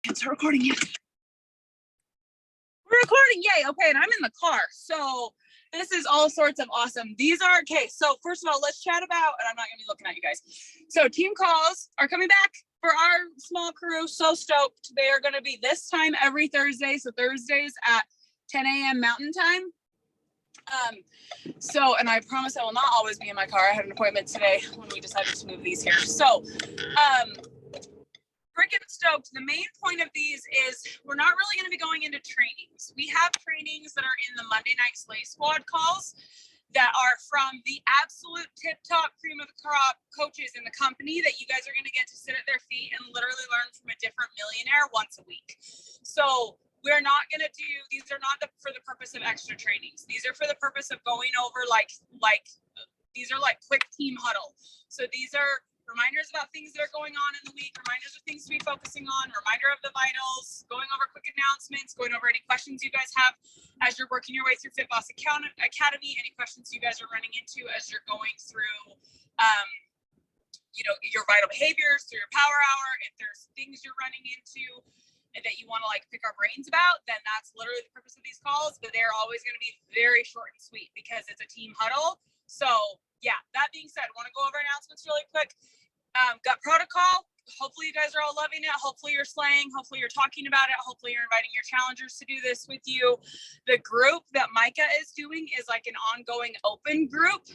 can't start recording yet. We're recording, yay. Okay, and I'm in the car. So this is all sorts of awesome. These are, okay, so first of all, let's chat about, and I'm not gonna be looking at you guys. So team calls are coming back for our small crew. So stoked. They are gonna be this time every Thursday. So Thursdays at 10 a.m. Mountain Time. And I promise I will not always be in my car. I had an appointment today when we decided to move these here. So, freaking stoked. The main point of these is we're not really going to be going into trainings. We have trainings that are in the Monday Night Slay Squad calls that are from the absolute tip-top cream of the crop coaches in the company that you guys are going to get to sit at their feet and literally learn from a different millionaire once a week. So we're not going to do, these are not for the purpose of extra trainings. These are for the purpose of going over these are like quick team huddle. So these are reminders about things that are going on in the week, reminders of things to be focusing on, reminder of the vitals, going over quick announcements, going over any questions you guys have as you're working your way through Fit Boss Academy, any questions you guys are running into as you're going through, your vital behaviors, through your power hour. If there's things you're running into that you want to pick our brains about, then that's literally the purpose of these calls. But they're always going to be very short and sweet because it's a team huddle. So yeah, that being said, I want to go over announcements really quick. Got protocol. Hopefully you guys are all loving it. Hopefully you're slaying. Hopefully you're talking about it. Hopefully you're inviting your challengers to do this with you. The group that Micah is doing is like an ongoing open group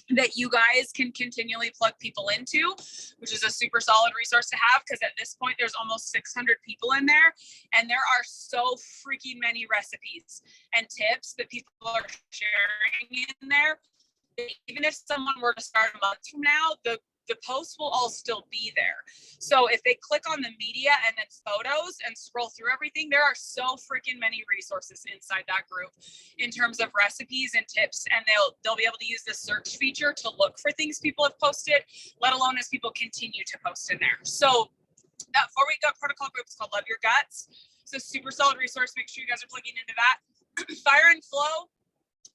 that you guys can continually plug people into, which is a super solid resource to have because at this point there's almost 600 people in there and there are so freaking many recipes and tips that people are sharing in there. Even if someone were to start a month from now, the posts will all still be there. So if they click on the media and then photos and scroll through everything, there are so freaking many resources inside that group in terms of recipes and tips. And they'll be able to use the search feature to look for things people have posted, let alone as people continue to post in there. So that 4-week gut protocol group is called Love Your Guts. So super solid resource. Make sure you guys are plugging into that. Fire and Flow.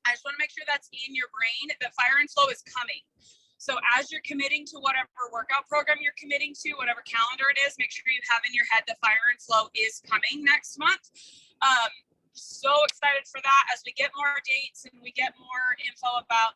I just want to make sure that's in your brain that Fire and Flow is coming. So as you're committing to whatever workout program you're committing to, whatever calendar it is, make sure you have in your head that Fire and Flow is coming next month. So excited for that as we get more dates and we get more info about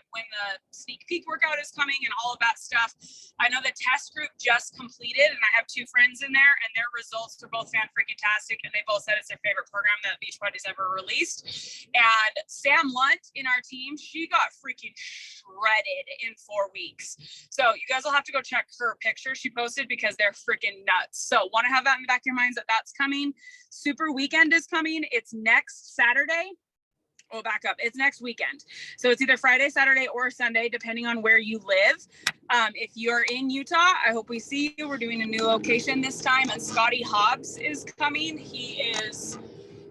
when the sneak peek workout is coming and all of that stuff. I know the test group just completed and I have 2 friends in there and their results are both fan-freaking-tastic and they both said it's their favorite program that Beachbody's ever released. And Sam Lunt in our team, she got freaking shredded in 4 weeks. So you guys will have to go check her picture she posted because they're freaking nuts. So want to have that in the back of your minds that that's coming. Super Weekend is coming. It's next Saturday. Oh, back up. It's next weekend. So it's either Friday, Saturday, or Sunday, depending on where you live. If you're in Utah, I hope we see you. We're doing a new location this time. And Scotty Hobbs is coming. He is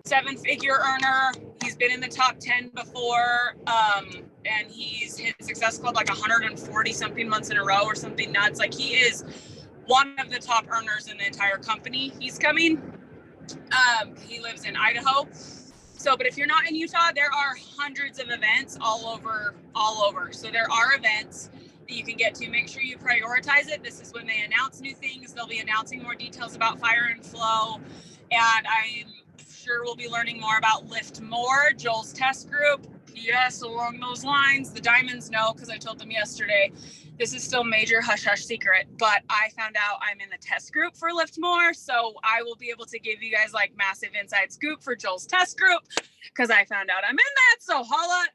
7-figure earner. He's been in the top 10 before. And his Success Club 140 something months in a row or something nuts. He is one of the top earners in the entire company. He's coming. He lives in Idaho. So, but if you're not in Utah, there are hundreds of events all over. So there are events that you can get to. Make sure you prioritize it. This is when they announce new things. They'll be announcing more details about Fire and Flow. And I'm sure we'll be learning more about Lift More, Joel's test group. Yes, along those lines. The Diamonds know because I told them yesterday. This is still major hush-hush secret, but I found out I'm in the test group for Lift More, so I will be able to give you guys massive inside scoop for Joel's test group because I found out I'm in that. So holla,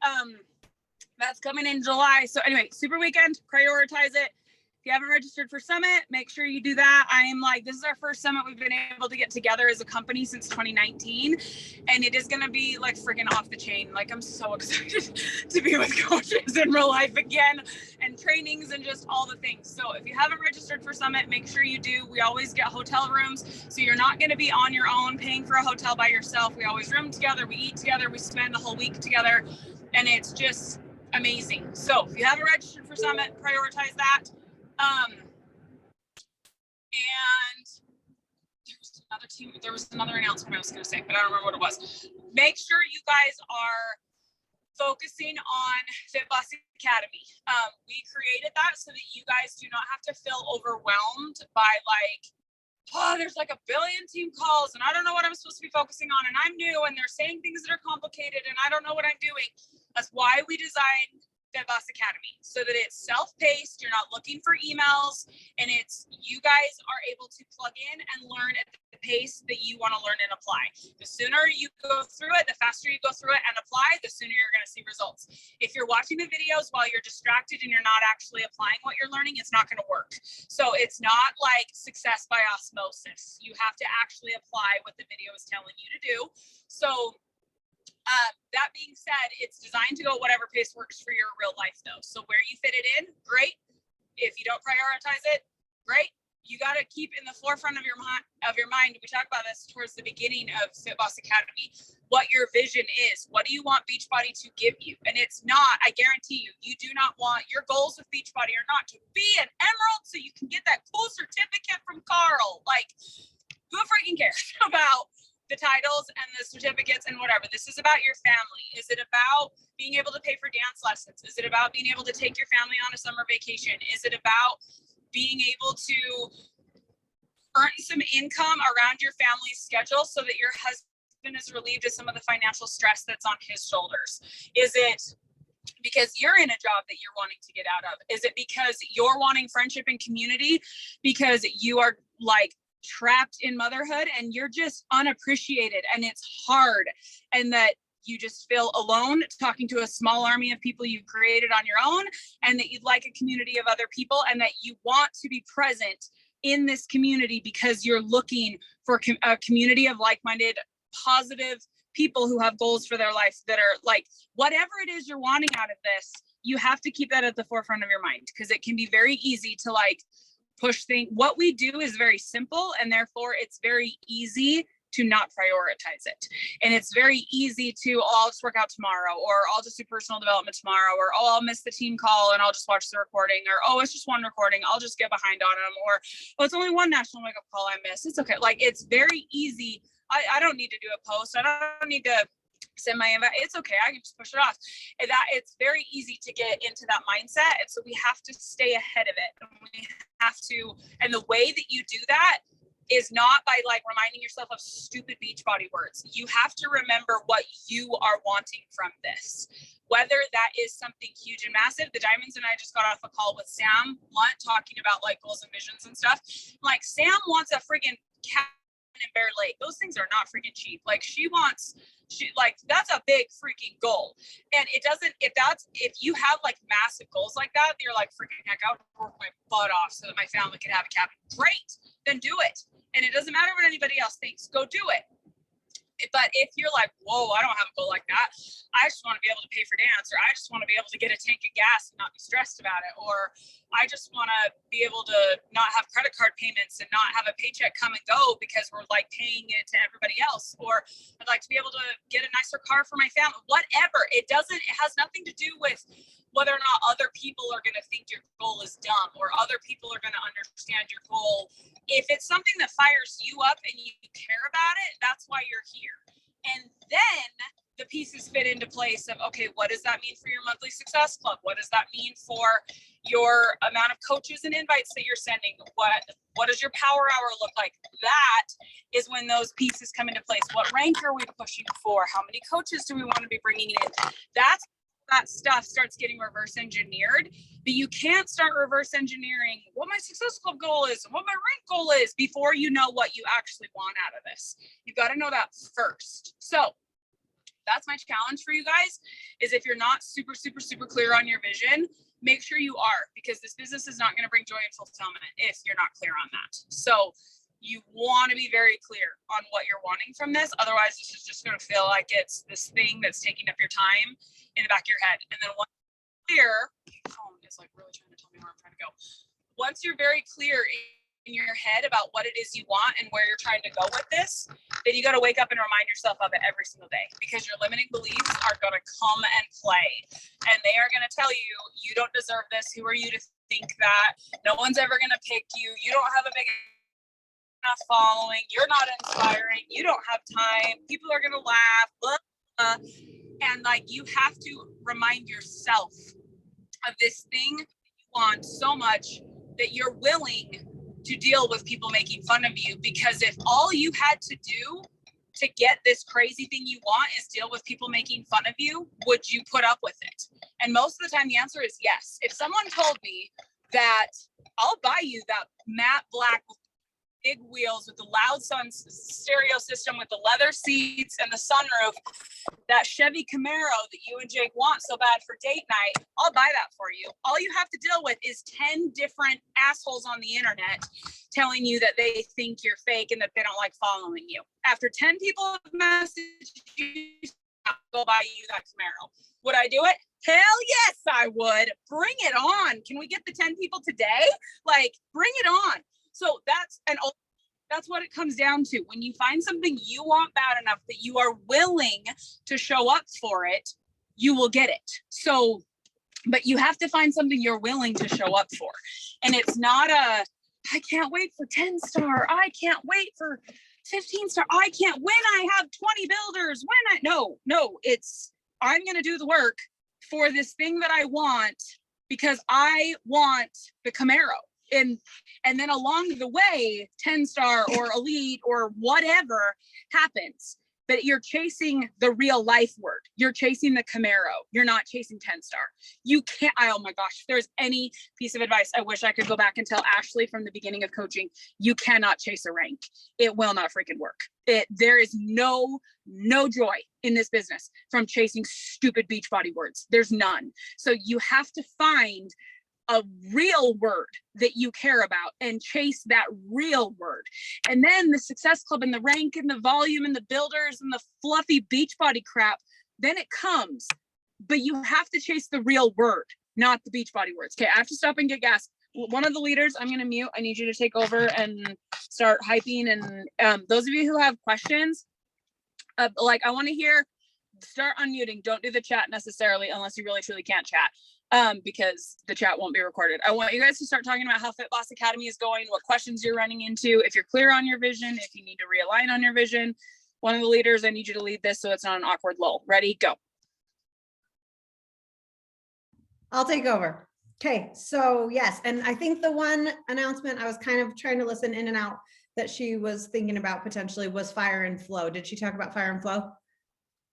that's coming in July. So anyway, Super Weekend, prioritize it. If you haven't registered for Summit, make sure you do that. This is our first Summit we've been able to get together as a company since 2019. And it is going to be freaking off the chain. I'm so excited to be with coaches in real life again and trainings and just all the things. So if you haven't registered for Summit, make sure you do. We always get hotel rooms. So you're not going to be on your own paying for a hotel by yourself. We always room together. We eat together. We spend the whole week together. And it's just amazing. So if you haven't registered for Summit, prioritize that. And there was another announcement I was going to say, but I don't remember what it was. Make sure you guys are focusing on Fit Boss Academy. We created that so that you guys do not have to feel overwhelmed by oh, there's like a billion team calls and I don't know what I'm supposed to be focusing on. And I'm new and they're saying things that are complicated and I don't know what I'm doing. That's why we designed the Boss Academy, so that it's self-paced. You're not looking for emails, and it's you guys are able to plug in and learn at the pace that you want to learn and apply. The sooner you go through it, the faster you go through it and apply, the sooner you're going to see results. If you're watching the videos while you're distracted and you're not actually applying what you're learning, it's not going to work. So it's not like success by osmosis. You have to actually apply what the video is telling you to do. So that being said, it's designed to go whatever pace works for your real life though. So where you fit it in, great. If you don't prioritize it, great. You got to keep in the forefront of your mind. We talk about this towards the beginning of Fit Boss Academy, what your vision is. What do you want Beachbody to give you? And it's not, I guarantee you, you do not want, your goals with Beachbody are not to be an emerald so you can get that cool certificate from Carl. Like, who freaking cares about the titles and the certificates and whatever? This is about your family. Is it about being able to pay for dance lessons? Is it about being able to take your family on a summer vacation? Is it about being able to earn some income around your family's schedule so that your husband is relieved of some of the financial stress that's on his shoulders? Is it because you're in a job that you're wanting to get out of? Is it because you're wanting friendship and community because you are like trapped in motherhood and you're just unappreciated and it's hard, and that you just feel alone talking to a small army of people you've created on your own, and that you'd like a community of other people, and that you want to be present in this community because you're looking for a community of like-minded, positive people who have goals for their life that are like, whatever it is you're wanting out of this, you have to keep that at the forefront of your mind, because it can be very easy to like push things. What we do is very simple, and therefore it's very easy to not prioritize it. And it's very easy to, oh, I'll just work out tomorrow, or I'll just do personal development tomorrow, or, oh, I'll miss the team call and I'll just watch the recording, or, oh, it's just one recording, I'll just get behind on them, or, oh, it's only one national wake up call I missed. It's okay. Like, it's very easy. I don't need to do a post. I don't need to send my invite. It's okay. I can just push it off. And that it's very easy to get into that mindset. And so we have to stay ahead of it. And we have to, and the way that you do that is not by like reminding yourself of stupid Beachbody words. You have to remember what you are wanting from this. Whether that is something huge and massive. The Diamonds and I just got off a call with Sam Lunt talking about like goals and visions and stuff. Like, Sam wants a friggin' cabin in Bear Lake. Those things are not freaking cheap. Like, she like, that's a big freaking goal. And it doesn't, if you have like massive goals like that, you're like, freaking heck, I would work my butt off so that my family can have a cabin. Great, then do it. And it doesn't matter what anybody else thinks, go do it. But if you're like, whoa, I don't have a goal like that. I just want to be able to pay for dance, or I just want to be able to get a tank of gas and not be stressed about it. Or I just want to be able to not have credit card payments and not have a paycheck come and go because we're like paying it to everybody else. Or I'd like to be able to get a nicer car for my family, whatever. It has nothing to do with whether or not other people are going to think your goal is dumb, or other people are going to understand your goal. If it's something that fires you up and you care about it, that's why you're here. And then the pieces fit into place of, okay, what does that mean for your monthly success club? What does that mean for your amount of coaches and invites that you're sending? What does your power hour look like? That is when those pieces come into place. What rank are we pushing for? How many coaches do we want to be bringing in? That stuff starts getting reverse engineered, but you can't start reverse engineering what my success club goal is and what my rank goal is before you know what you actually want out of this. You've got to know that first. So that's my challenge for you guys, is if you're not super, super, super clear on your vision, make sure you are, because this business is not going to bring joy and fulfillment if you're not clear on that. So you want to be very clear on what you're wanting from this. Otherwise, this is just going to feel like it's this thing that's taking up your time in the back of your head. And then once you're clear, my phone is like really trying to tell me where I'm trying to go. Once you're very clear in your head about what it is you want and where you're trying to go with this, then you got to wake up and remind yourself of it every single day, because your limiting beliefs are going to come and play, and they are going to tell you, you don't deserve this. Who are you to think that? No one's ever going to pick you. You don't have a big enough following. You're not inspiring. You don't have time. People are going to laugh. Blah, blah. And like, you have to remind yourself of this thing you want so much that you're willing to deal with people making fun of you, because if all you had to do to get this crazy thing you want is deal with people making fun of you, would you put up with it? And most of the time the answer is yes. If someone told me that I'll buy you that matte black big wheels with the loud stereo system with the leather seats and the sunroof, that Chevy Camaro that you and Jake want so bad for date night, I'll buy that for you. All you have to deal with is 10 different assholes on the internet telling you that they think you're fake and that they don't like following you. After 10 people have messaged you, I'll go buy you that Camaro. Would I do it? Hell yes, I would. Bring it on. Can we get the 10 people today? Like, bring it on. So that's what it comes down to. When you find something you want bad enough that you are willing to show up for it, you will get it. So, but you have to find something you're willing to show up for. And it's not I can't wait for 10 star. I can't wait for 15 star. I can't, when I have 20 builders, no, it's, I'm going to do the work for this thing that I want because I want the Camaro. And then along the way, 10 star or elite or whatever happens, but you're chasing the real life word. You're chasing the Camaro. You're not chasing 10 star. You can't, oh my gosh, if there's any piece of advice, I wish I could go back and tell Ashley from the beginning of coaching, you cannot chase a rank. It will not freaking work. There is no joy in this business from chasing stupid Beachbody words. There's none. So you have to find a real word that you care about and chase that real word. And then the Success Club and the rank and the volume and the builders and the fluffy Beachbody crap, then it comes. But you have to chase the real word, not the Beachbody words. Okay, I have to stop and get gas. One of the leaders, I'm going to mute. I need you to take over and start hyping. And those of you who have questions, I want to hear, start unmuting. Don't do the chat necessarily unless you really truly can't chat. Because the chat won't be recorded. I want you guys to start talking about how Fit Boss Academy is going, what questions you're running into, if you're clear on your vision, if you need to realign on your vision. One of the leaders, I need you to lead this so it's not an awkward lull. Ready, go. I'll take over. Okay, so yes, and I think the one announcement I was kind of trying to listen in and out that she was thinking about potentially was Fire and Flow. Did she talk about Fire and Flow?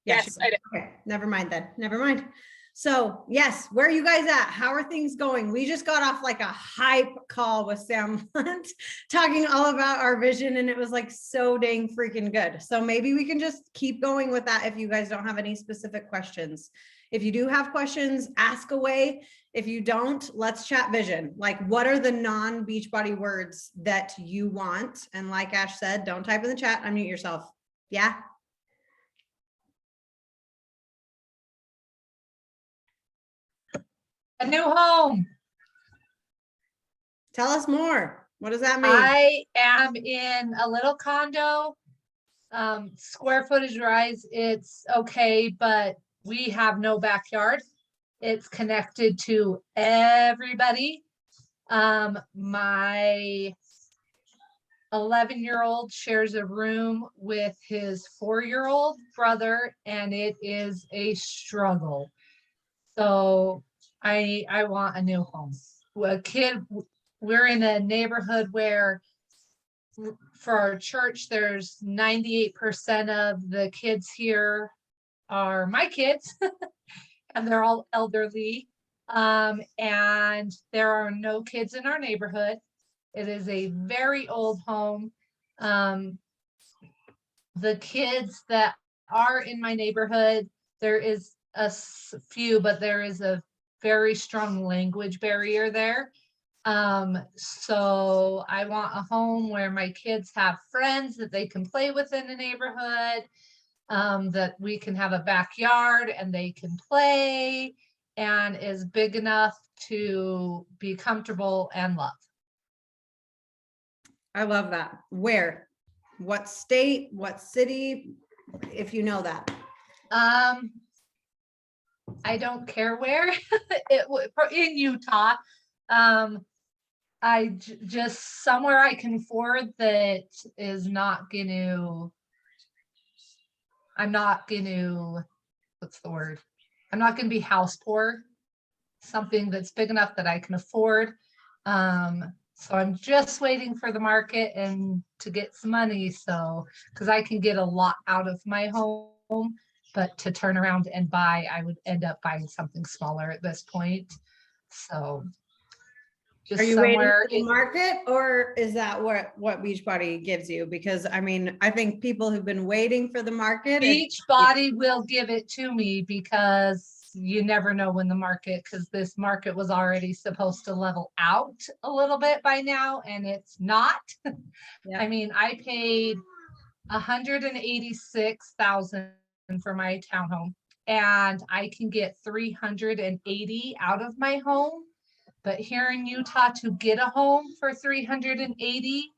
Yes, I did. Okay, never mind then. Never mind. So yes, where are you guys at? How are things going? We just got off like a hype call with Sam Hunt talking all about our vision, and it was like so dang freaking good. So maybe we can just keep going with that if you guys don't have any specific questions. If you do have questions, ask away. If you don't, let's chat vision. Like, what are the non-Beachbody words that you want? And like Ash said, don't type in the chat, unmute yourself. Yeah. A new home. Tell us more. What does that mean? I am in a little condo. Square footage wise, it's okay, but we have no backyard. It's connected to everybody. My 11-year-old shares a room with his 4-year-old brother, and it is a struggle. So I want a new home. We're in a neighborhood where for our church, there's 98% of the kids here are my kids and they're all elderly. And there are no kids in our neighborhood. It is a very old home. The kids that are in my neighborhood, there is a few, but there is a very strong language barrier there. So I want a home where my kids have friends that they can play with in the neighborhood, that we can have a backyard and they can play, and is big enough to be comfortable and love. I love that. Where? What state? What city? If you know that. I don't care where. In Utah. Just somewhere I can afford that is not gonna, what's the word? I'm not gonna be house poor. Something that's big enough that I can afford. So I'm just waiting for the market and to get some money. So, because I can get a lot out of my home, but to turn around and buy, I would end up buying something smaller at this point. So Are just you waiting somewhere for the market, or is that what Beachbody gives you? Because I mean, I think people who've been waiting for the market. Beachbody will give it to me, because you never know when the market, because this market was already supposed to level out a little bit by now, and it's not. Yeah. I mean, I paid 186,000 for my townhome, and I can get 380 out of my home. But here in Utah, to get a home for 380,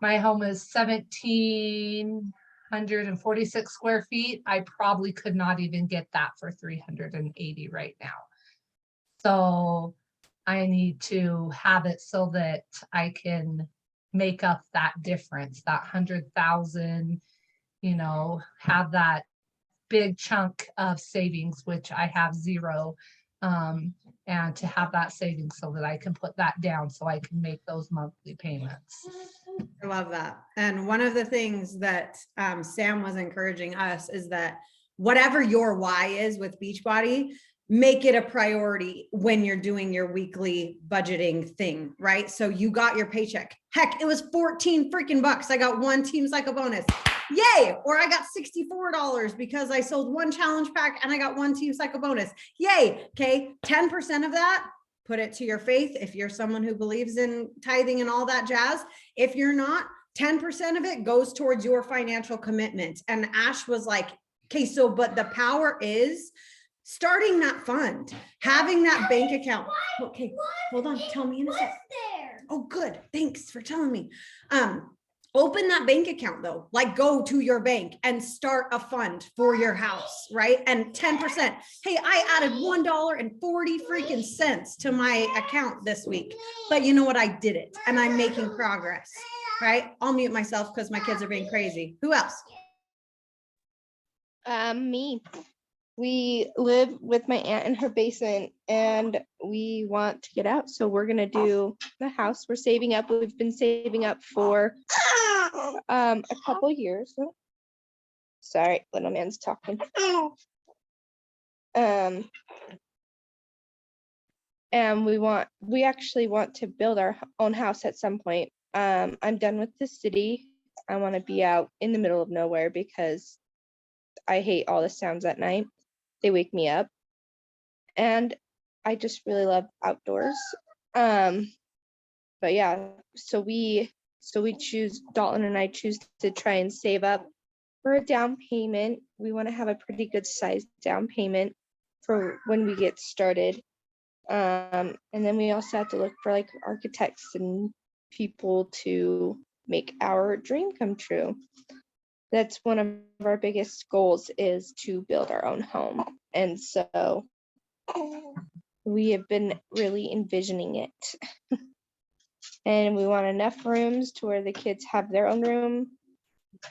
my home is 1,746 square feet. I probably could not even get that for 380 right now. So I need to have it so that I can make up that difference, that 100,000, have that big chunk of savings, which I have zero. And to have that savings so that I can put that down so I can make those monthly payments. I love that. And one of the things that Sam was encouraging us is that whatever your why is with Beachbody, make it a priority when you're doing your weekly budgeting thing, right? So you got your paycheck. Heck, it was 14 freaking bucks. I got one Team Cycle bonus. Yay. Or I got $64 because I sold one challenge pack and I got one Team Cycle bonus. Yay. Okay. 10% of that, put it to your faith. If you're someone who believes in tithing and all that jazz, if you're not, 10% of it goes towards your financial commitment. And Ash was like, okay, so, but the power is starting that fund, having that bank account. Okay, hold on. Tell me in a second. Oh, good. Thanks for telling me. Open that bank account though, like go to your bank and start a fund for your house, right? And 10%. Hey, I added $1.40 freaking cents to my account this week, but you know what? I did it and I'm making progress, right? I'll mute myself because my kids are being crazy. Who else? Me. We live with my aunt in her basement and we want to get out. So we're going to do the house. We're saving up. We've been saving up for a couple years. Sorry, little man's talking. And we actually want to build our own house at some point. I'm done with the city. I want to be out in the middle of nowhere because I hate all the sounds at night. They wake me up. And I just really love outdoors. But yeah, so we choose, Dalton and I choose to try and save up for a down payment. We want to have a pretty good sized down payment for when we get started. And then we also have to look for like architects and people to make our dream come true. That's one of our biggest goals, is to build our own home. And so we have been really envisioning it. And we want enough rooms to where the kids have their own room.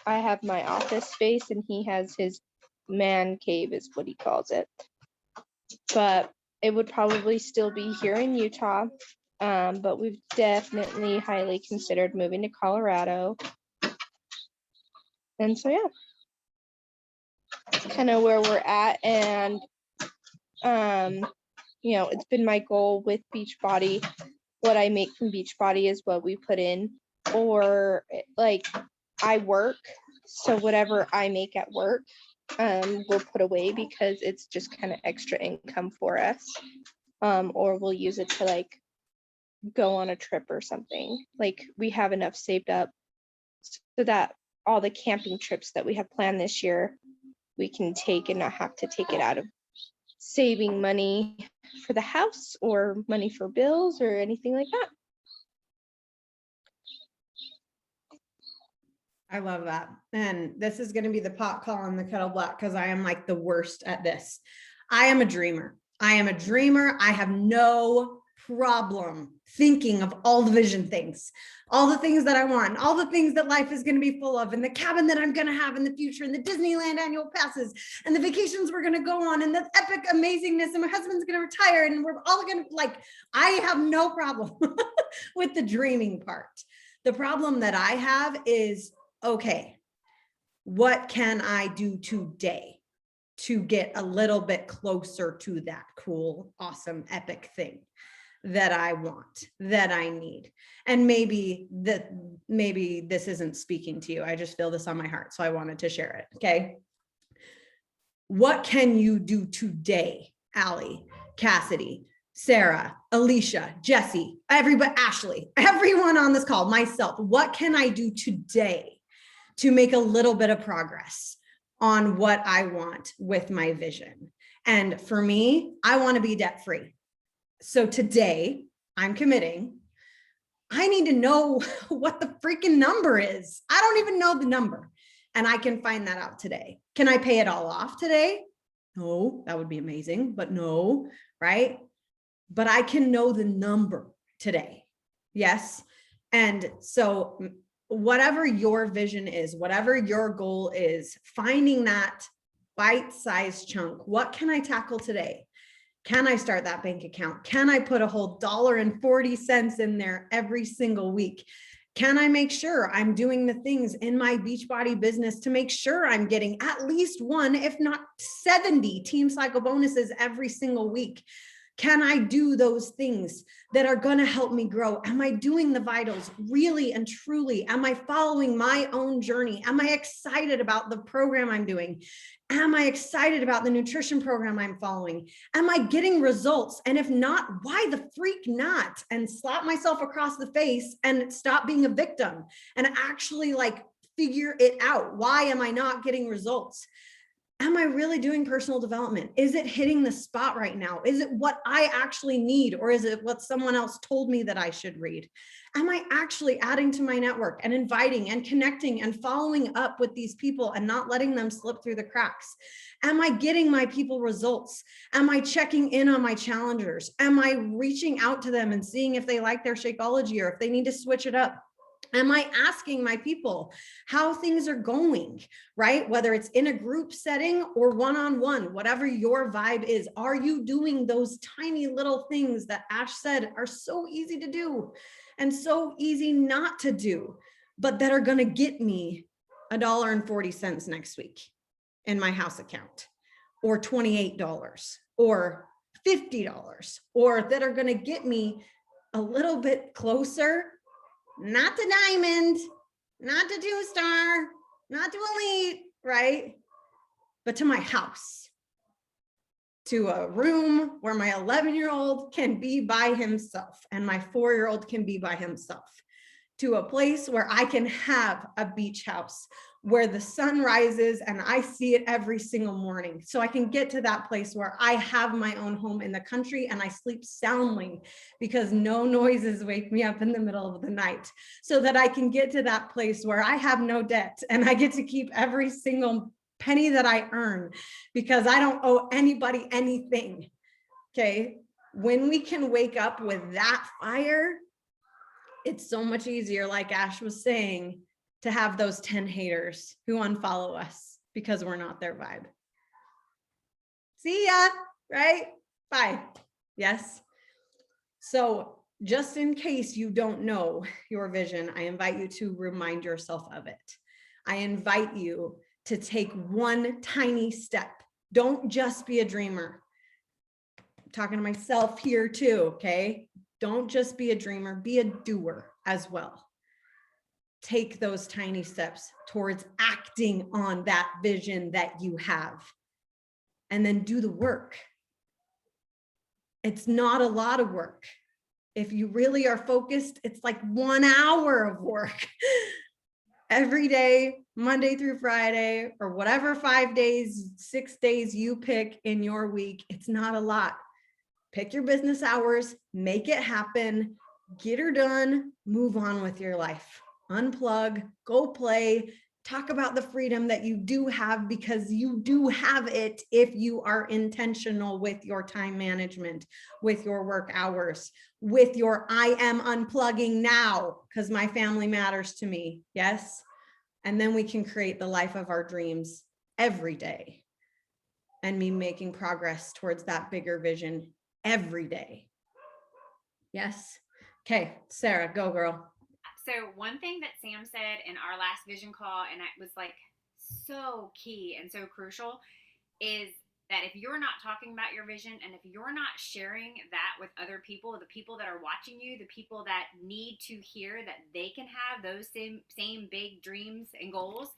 I have my office space and he has his man cave, is what he calls it. But it would probably still be here in Utah. But we've definitely highly considered moving to Colorado. And so, yeah, kind of where we're at. And, it's been my goal with Beachbody. What I make from Beachbody is what we put in, or like I work. So whatever I make at work, we'll put away because it's just kind of extra income for us. Or we'll use it to like go on a trip or something. Like we have enough saved up so that all the camping trips that we have planned this year, we can take and not have to take it out of saving money for the house or money for bills or anything like that. I love that. And this is going to be the pot call on the kettle black because I am like the worst at this. I am a dreamer. I have no problem thinking of all the vision things, all the things that I want, all the things that life is going to be full of, and the cabin that I'm going to have in the future, and the Disneyland annual passes, and the vacations we're going to go on, and the epic amazingness, and my husband's going to retire, and we're all going to, like, I have no problem with the dreaming part. The problem that I have is, okay, what can I do today to get a little bit closer to that cool, awesome, epic thing that I want, that I need? And maybe this isn't speaking to you. I just feel this on my heart, so I wanted to share it. Okay. What can you do today, Allie, Cassidy, Sarah, Alicia, Jesse, everybody, Ashley, everyone on this call, myself? What can I do today to make a little bit of progress on what I want with my vision? And for me, I want to be debt free. So today I'm committing, I need to know what the freaking number is. I don't even know the number, and I can find that out today. Can I pay it all off today? No, that would be amazing, but no, right? But I can know the number today. Yes. And so whatever your vision is, whatever your goal is, finding that bite-sized chunk. What can I tackle today? Can I start that bank account? Can I put a whole $1.40 in there every single week? Can I make sure I'm doing the things in my Beachbody business to make sure I'm getting at least one, if not 70 team cycle bonuses every single week? Can I do those things that are going to help me grow? Am I doing the vitals really and truly? Am I following my own journey? Am I excited about the program I'm doing? Am I excited about the nutrition program I'm following? Am I getting results? And if not, why the freak not? And slap myself across the face and stop being a victim and actually like figure it out. Why am I not getting results? Am I really doing personal development? Is it hitting the spot right now? Is it what I actually need? Or is it what someone else told me that I should read? Am I actually adding to my network and inviting and connecting and following up with these people and not letting them slip through the cracks? Am I getting my people results? Am I checking in on my challengers? Am I reaching out to them and seeing if they like their Shakeology or if they need to switch it up? Am I asking my people how things are going, right? Whether it's in a group setting or one-on-one, whatever your vibe is, are you doing those tiny little things that Ash said are so easy to do and so easy not to do, but that are going to get me $1.40 next week in my house account, or $28 or $50, or that are going to get me a little bit closer, not to diamond, not to 2-star, not to elite, right? But to my house, to a room where my 11-year-old can be by himself and my 4-year-old can be by himself, to a place where I can have a beach house where the sun rises and I see it every single morning. So I can get to that place where I have my own home in the country and I sleep soundly because no noises wake me up in the middle of the night, so that I can get to that place where I have no debt and I get to keep every single penny that I earn because I don't owe anybody anything. Okay. When we can wake up with that fire, it's so much easier, like Ash was saying, to have those 10 haters who unfollow us because we're not their vibe. See ya, right? Bye. Yes. So just in case you don't know your vision, I invite you to remind yourself of it. I invite you to take one tiny step. Don't just be a dreamer. I'm talking to myself here too, okay? Don't just be a dreamer, be a doer as well. Take those tiny steps towards acting on that vision that you have, and then do the work. It's not a lot of work. If you really are focused, it's like 1 hour of work every day, Monday through Friday, or whatever 5 days, 6 days you pick in your week. It's not a lot. Pick your business hours, make it happen, get her done, move on with your life. Unplug, go play, Talk about the freedom that you do have, because you do have it if you are intentional with your time management, with your work hours, with your I am unplugging now because my family matters to me. Yes. And then we can create the life of our dreams every day, and me making progress towards that bigger vision every day. Yes. Okay, Sarah, go girl. So one thing that Sam said in our last vision call, and it was like so key and so crucial, is that if you're not talking about your vision and if you're not sharing that with other people, the people that are watching you, the people that need to hear that they can have those same big dreams and goals,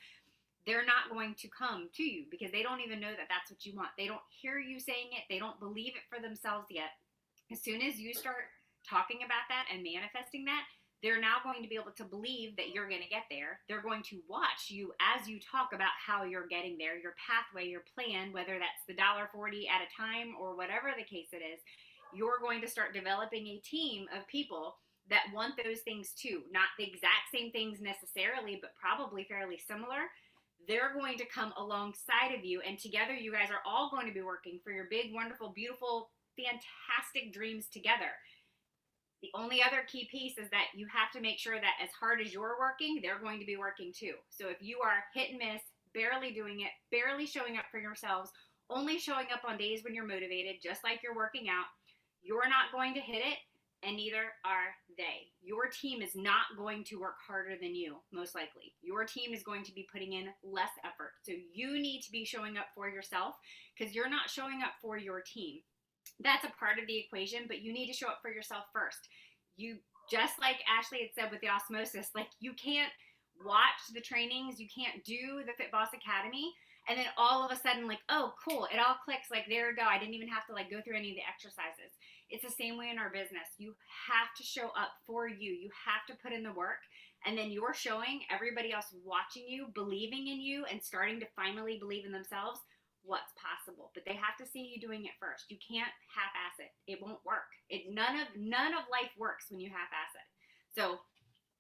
they're not going to come to you because they don't even know that that's what you want. They don't hear you saying it. They don't believe it for themselves yet. As soon as you start talking about that and manifesting that, they're now going to be able to believe that you're going to get there. They're going to watch you as you talk about how you're getting there, your pathway, your plan, whether that's the $1.40 at a time or whatever the case it is. You're going to start developing a team of people that want those things too. Not the exact same things necessarily, but probably fairly similar. They're going to come alongside of you, and together you guys are all going to be working for your big, wonderful, beautiful, fantastic dreams together. The only other key piece is that you have to make sure that as hard as you're working, they're going to be working too. So if you are hit and miss, barely doing it, barely showing up for yourselves, only showing up on days when you're motivated, just like you're working out, you're not going to hit it, and neither are they. Your team is not going to work harder than you, most likely. Your team is going to be putting in less effort. So you need to be showing up for yourself because you're not showing up for your team. That's a part of the equation, but you need to show up for yourself first. You, just like Ashley had said with the osmosis, like you can't watch the trainings, you can't do the Fit Boss Academy, and then all of a sudden like, oh, cool, it all clicks, like there we go. I didn't even have to like go through any of the exercises. It's the same way in our business. You have to show up for you. You have to put in the work, and then you're showing everybody else watching you, believing in you, and starting to finally believe in themselves what's possible. But they have to see you doing it first. You can't half-ass it. It won't work. None of life works when you half-ass it. So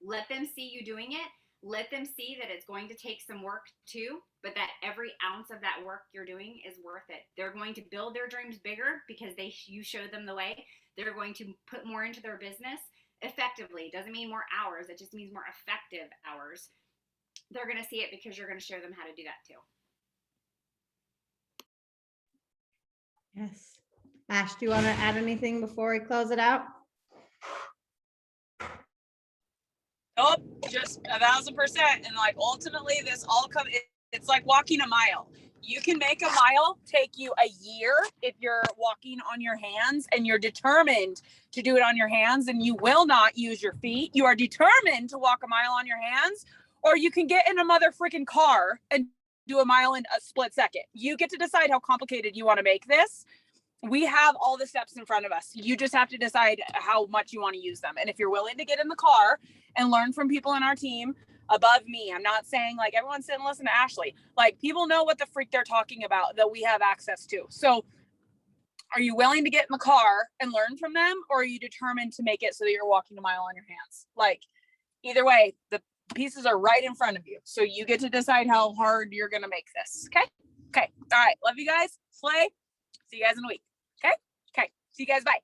let them see you doing it. Let them see that it's going to take some work too, but that every ounce of that work you're doing is worth it. They're going to build their dreams bigger because you showed them the way. They're going to put more into their business effectively. It doesn't mean more hours. It just means more effective hours. They're going to see it because you're going to show them how to do that too. Yes. Ash, do you want to add anything before we close it out? Nope, just 1,000%. And like ultimately this all comes, it's like walking a mile. You can make a mile take you a year if you're walking on your hands and you're determined to do it on your hands and you will not use your feet. You are determined to walk a mile on your hands, or you can get in a mother freaking car and do a mile in a split second. You get to decide how complicated you want to make this. We have all the steps in front of us. You just have to decide how much you want to use them. And if you're willing to get in the car and learn from people in our team above me, I'm not saying like everyone sit and listen to Ashley. Like people know what the freak they're talking about that we have access to. So are you willing to get in the car and learn from them? Or are you determined to make it so that you're walking a mile on your hands? Like either way, the pieces are right in front of you. So you get to decide how hard you're going to make this. Okay. Okay. All right. Love you guys. Slay. See you guys in a week. Okay. Okay. See you guys. Bye.